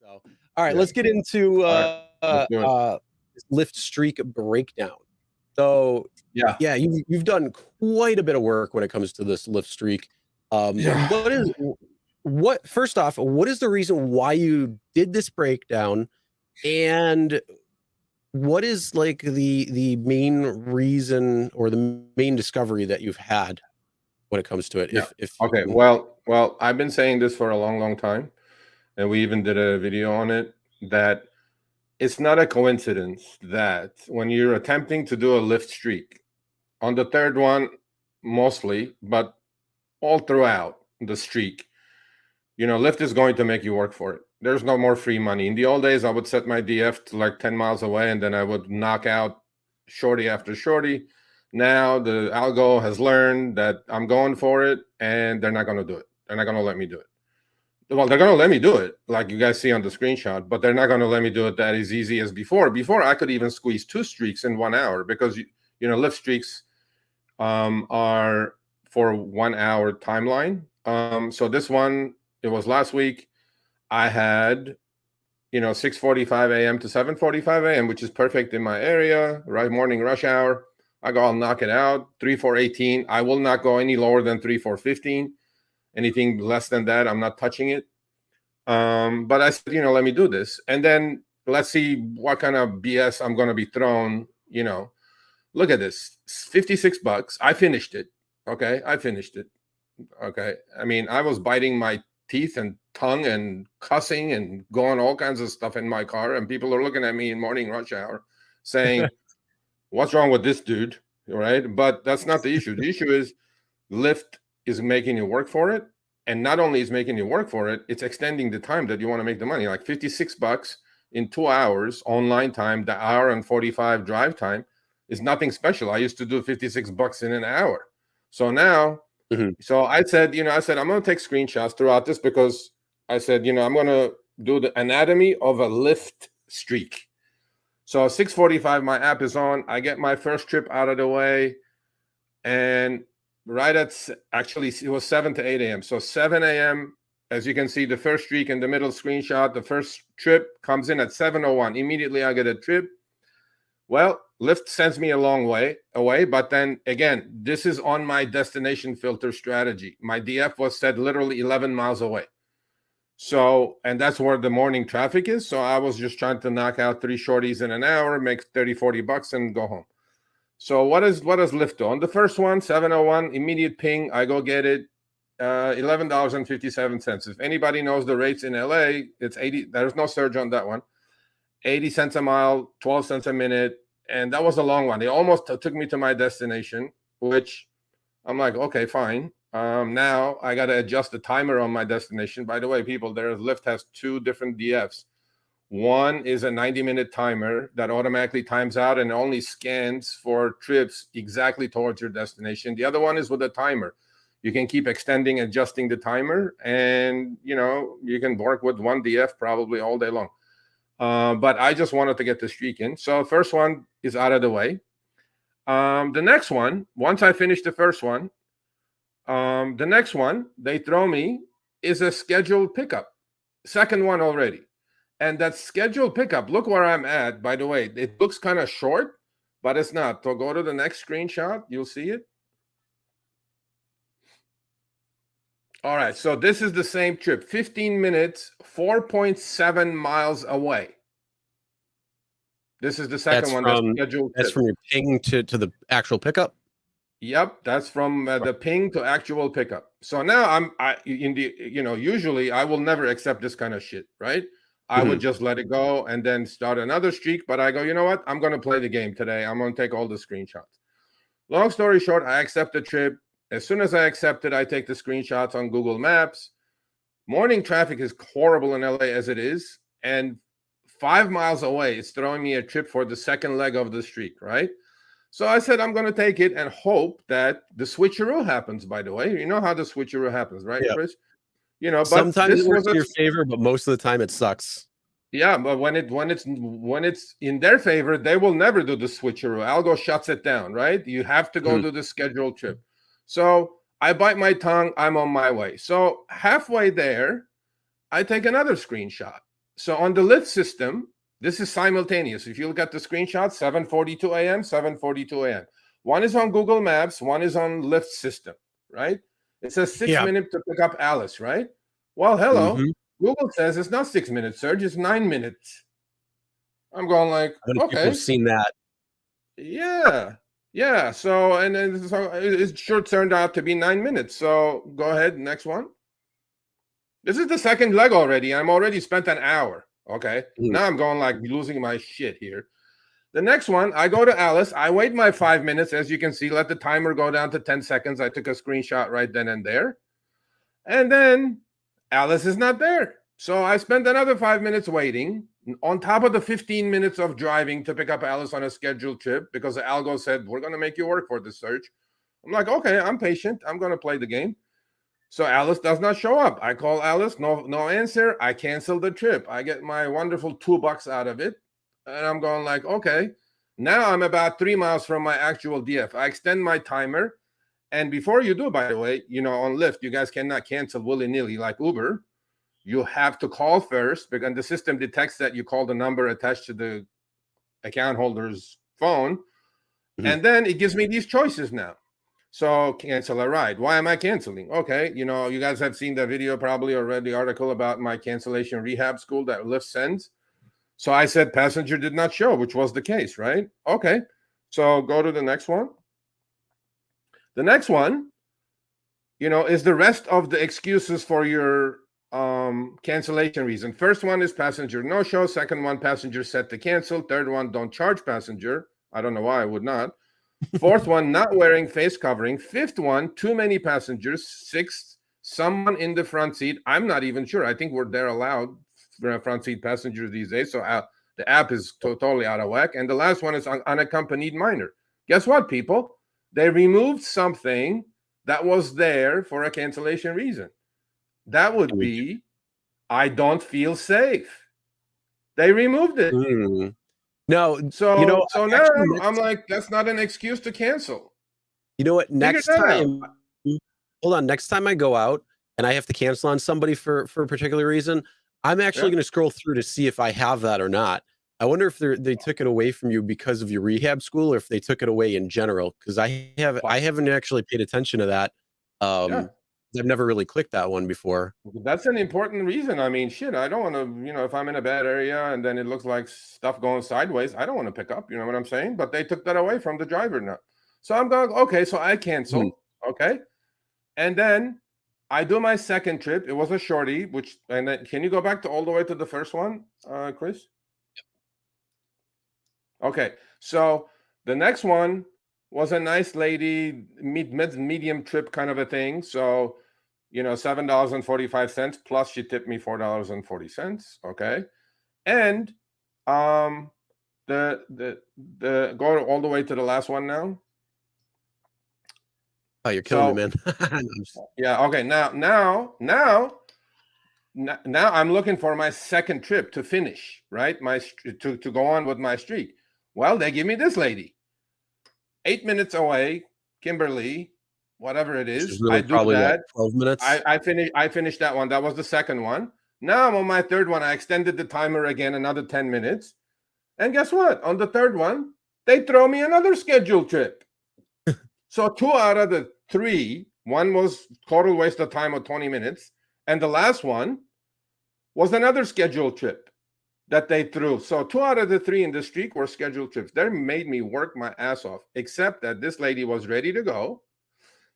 So, all right, Yeah. let's get into All right, let's do it. Lyft Streak breakdown. So, Yeah. yeah, you've done quite a bit of work when it comes to this Lyft Streak. Yeah. First off, what is the reason why you did this breakdown, and what is like the main reason or the main discovery that you've had when it comes to it? Yeah. If Okay. Well, I've been saying this for a long, long time, and we even did a video on it, that it's not a coincidence that when you're attempting to do a Lyft Streak, on the third one, mostly, but all throughout the streak, Lyft is going to make you work for it. There's no more free money. In the old days, I would set my DF to like 10 miles away, and then I would knock out shorty after shorty. Now the algo has learned that I'm going for it, and they're not going to do it. They're not going to let me do it. Well, they're going to let me do it, like you guys see on the screenshot, but they're not going to let me do it that as easy as before. Before, I could even squeeze 2 streaks in 1 hour, because Lyft Streaks are for 1 hour timeline. So this one, it was last week. I had 6:45 a.m. to 7:45 a.m., which is perfect in my area, right? Morning rush hour. I go, I'll knock it out. 3:418. I will not go any lower than 3:415. Anything less than that, I'm not touching it. But I said, let me do this, and then let's see what kind of BS I'm going to be thrown. Look at this, $56. I finished it. Okay, I finished it. Okay, I mean, I was biting my teeth and tongue and cussing and going all kinds of stuff in my car, and people are looking at me in morning rush hour saying, what's wrong with this dude? Right? But that's not the issue. The issue is Lyft is making you work for it, and not only is making you work for it, it's extending the time that you want to make the money. Like $56 in 2 hours online time, the hour and 45 drive time is nothing special. I used to do $56 in an hour. So now, So I said, I'm going to take screenshots throughout this, because I said, I'm going to do the anatomy of a Lyft Streak. So 6:45, my app is on. I get my first trip out of the way, and right at, actually, it was 7 to 8 a.m. So 7 a.m., as you can see, the first streak in the middle screenshot, the first trip comes in at 7:01. Immediately, I get a trip. Well, Lyft sends me a long way away, but then again, this is on my destination filter strategy. My DF was set literally 11 miles away. So, and that's where the morning traffic is. So I was just trying to knock out 3 shorties in an hour, make 30, $40 and go home. So what does Lyft do? On the first one, 7:01, immediate ping, I go get it, $11.57. If anybody knows the rates in LA, it's 80. There's no surge on that one. 80 cents a mile, 12 cents a minute. And that was a long one. It almost took me to my destination, which I'm like, okay, fine. Now I got to adjust the timer on my destination. By the way, people, Lyft has 2 different DFs. One is a 90-minute timer that automatically times out and only scans for trips exactly towards your destination. The other one is with a timer. You can keep extending, adjusting the timer, and you can work with one DF probably all day long. But I just wanted to get the streak in. So first one is out of the way. The next one, once I finish the first one, the next one they throw me is a scheduled pickup. Second one already. And that scheduled pickup, look where I'm at, by the way. It looks kind of short, but it's not. So go to the next screenshot. You'll see it. All right. So this is the same trip. 15 minutes, 4.7 miles away. This is the second one that's scheduled. That's from your ping to the actual pickup? Yep. That's from the ping to actual pickup. So now usually I will never accept this kind of shit, right? I would just let it go and then start another streak. But I go, you know what? I'm going to play the game today. I'm going to take all the screenshots. Long story short, I accept the trip. As soon as I accept it, I take the screenshots on Google Maps. Morning traffic is horrible in LA as it is. And 5 miles away, it's throwing me a trip for the second leg of the streak, right? So I said, I'm going to take it and hope that the switcheroo happens, by the way. You know how the switcheroo happens, right, Chris? But sometimes it works in your favor, but most of the time it sucks. Yeah, but when it's in their favor, they will never do the switcheroo. Algo shuts it down, right? You have to go to the scheduled trip. So I bite my tongue. I'm on my way. So halfway there, I take another screenshot. So on the Lyft system, this is simultaneous. If you look at the screenshot, 7:42 a.m., 7:42 a.m. One is on Google Maps, one is on Lyft system, right? It says 6 Yeah. minutes to pick up Alice, right? Well, hello. Mm-hmm. Google says it's not 6 minutes, Serge, it's 9 minutes. I'm going like, How many people okay, have seen that? yeah. So and then so it sure turned out to be 9 minutes. So go ahead, next one. This is the second leg already. I'm already spent an hour. Okay. Now I'm going like losing my shit here. The next one, I go to Alice. I wait my 5 minutes. As you can see, let the timer go down to 10 seconds. I took a screenshot right then and there. And then Alice is not there. So I spent another 5 minutes waiting on top of the 15 minutes of driving to pick up Alice on a scheduled trip because the algo said, we're going to make you work for this, Serge. I'm like, okay, I'm patient. I'm going to play the game. So Alice does not show up. I call Alice, no answer. I cancel the trip. I get my wonderful $2 out of it. And I'm going like, okay, now I'm about 3 miles from my actual DF. I extend my timer. And before you do, by the way, on Lyft, you guys cannot cancel willy-nilly like Uber. You have to call first because the system detects that you call the number attached to the account holder's phone. Mm-hmm. And then it gives me these choices now. So cancel a ride. Why am I canceling? Okay, you guys have seen the video probably or read the article about my cancellation rehab school that Lyft sends. So I said passenger did not show, which was the case, right? Okay, so go to the next one. The next one, is the rest of the excuses for your cancellation reason. First one is passenger no show. Second one, passenger set to cancel. Third one, don't charge passenger. I don't know why I would not. Fourth one, not wearing face covering. Fifth one, too many passengers. Sixth, someone in the front seat. I'm not even sure. I think they're allowed front seat passengers these days. So the app is totally out of whack. And the last one is unaccompanied minor. Guess what, people? They removed something that was there for a cancellation reason. That would be, I don't feel safe. They removed it. No, so now I'm like, that's not an excuse to cancel. You know what? Next time, hold on. Next time I go out and I have to cancel on somebody for a particular reason, I'm actually going to scroll through to see if I have that or not. I wonder if they took it away from you because of your rehab school, or if they took it away in general. Because I haven't actually paid attention to that. I've never really clicked that one before. That's an important reason. I mean, shit, I don't want to, if I'm in a bad area and then it looks like stuff going sideways, I don't want to pick up, you know what I'm saying? But they took that away from the driver now. So I'm going, okay, so I cancel. Okay. And then I do my second trip. It was a shorty, and then can you go back to all the way to the first one, Chris? Okay. So the next one was a nice lady, medium trip kind of a thing. So, $7.45 plus she tipped me $4.40. Okay. And the go all the way to the last one now. Oh, you're killing me, man. Yeah. Okay. Now I'm looking for my second trip to finish, right? To go on with my streak. Well, they give me this lady 8 minutes away, Kimberly, whatever it is. Really, I do that. Like 12 minutes. I finished that one. That was the second one. Now I'm on my third one. I extended the timer again, another 10 minutes. And guess what? On the third one, they throw me another scheduled trip. So 2 out of the 3, one was total waste of time of 20 minutes. And the last one was another scheduled trip that they threw. So 2 out of the 3 in the streak were scheduled trips. They made me work my ass off, except that this lady was ready to go.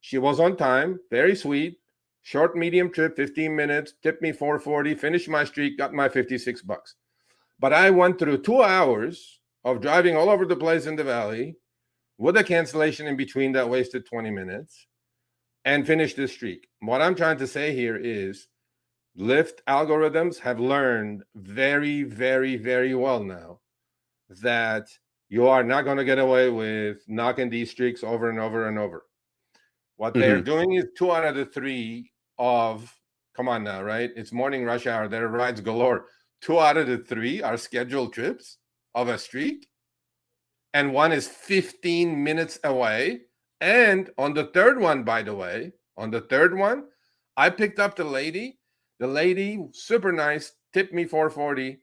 She was on time, very sweet, short, medium trip, 15 minutes, tipped me $4.40, finished my streak, got my $56. But I went through 2 hours of driving all over the place in the valley with a cancellation in between that wasted 20 minutes and finished the streak. What I'm trying to say here is Lyft algorithms have learned very, very, very well now that you are not going to get away with knocking these streaks over and over and over. What they're doing is 2 out of the 3 of, come on now, right? It's morning rush hour. There are rides galore. 2 out of the 3 are scheduled trips of a streak. And one is 15 minutes away. And on the third one, by the way, I picked up the lady. The lady, super nice, tipped me $4.40.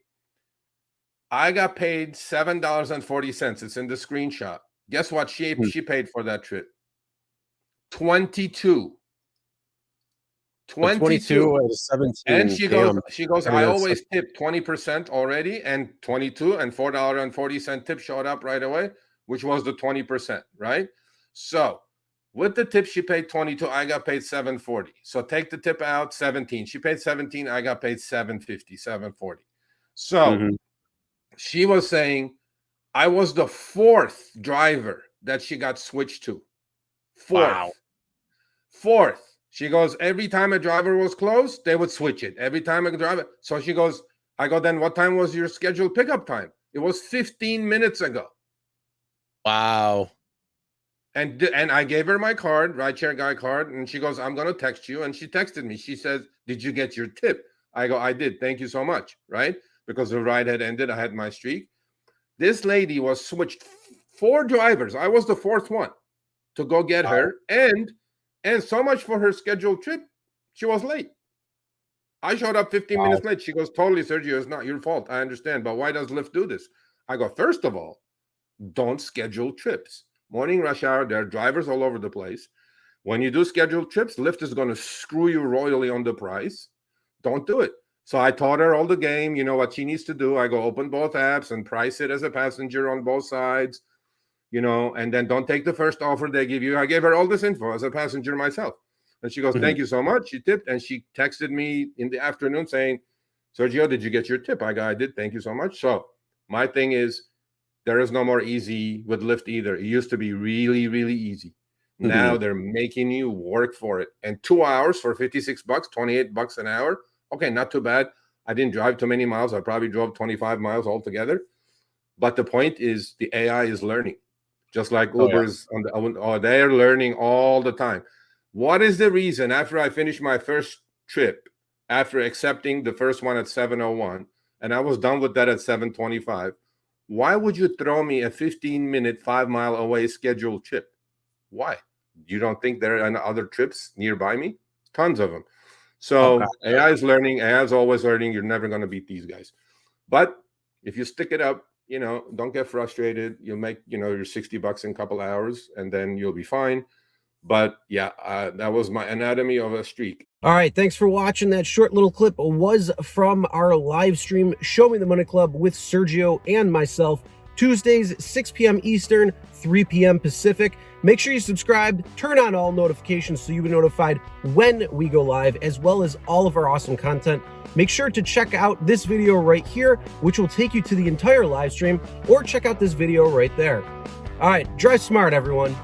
I got paid $7.40. It's in the screenshot. Guess what she paid for that trip? 22. 22 and 17. And she goes, I always tip 20% already, and 22 and $4.40 tip showed up right away, which was the 20%, right? So with the tip, she paid 22. I got paid $7.40. So take the tip out, 17. She paid 17. I got paid $7.50, $7.40. So she was saying I was the fourth driver that she got switched to. Fourth. She goes, every time a driver was close, they would switch it. Every time a driver. So she goes, I go, then what time was your scheduled pickup time? It was 15 minutes ago. Wow. And I gave her my card, RideShare Guy card, and she goes, I'm going to text you. And she texted me. She says, did you get your tip? I go, I did. Thank you so much, right? Because the ride had ended. I had my streak. This lady was switched 4 drivers. I was the 4th one to go get her. And so much for her scheduled trip. She was late. I showed up 15 minutes late. She goes, totally, Sergio, it's not your fault. I understand. But why does Lyft do this? I go, first of all, don't schedule trips. Morning rush hour, there are drivers all over the place. When you do scheduled trips, Lyft is going to screw you royally on the price. Don't do it. So I taught her all the game. You know what she needs to do. I go open both apps and price it as a passenger on both sides. You know, and then don't take the first offer they give you. I gave her all this info as a passenger myself. And she goes, thank you so much. She tipped, and she texted me in the afternoon saying, Sergio, did you get your tip? I go, I did. Thank you so much. So my thing is, there is no more easy with Lyft either. It used to be really, really easy. Now they're making you work for it. And 2 hours for $56, $28 an hour. Okay, not too bad. I didn't drive too many miles. I probably drove 25 miles altogether. But the point is, the AI is learning. Just like Uber's they're learning all the time. What is the reason after I finished my first trip, after accepting the first one at 7:01, and I was done with that at 7:25, why would you throw me a 15-minute, 5-mile away scheduled trip? Why? You don't think there are other trips nearby me? Tons of them. So AI is learning. AI is always learning. You're never going to beat these guys. But if you stick it up, you know, don't get frustrated. You'll make, you know, your $60 in a couple hours, and then you'll be fine. But yeah, that was my anatomy of a streak. All right, thanks for watching. That short little clip was from our live stream, Show Me the Money Club with Sergio and myself, Tuesdays, 6 p.m. Eastern, 3 p.m. Pacific. Make sure you subscribe, turn on all notifications so you'll be notified when we go live, as well as all of our awesome content. Make sure to check out this video right here, which will take you to the entire live stream, or check out this video right there. All right, drive smart, everyone.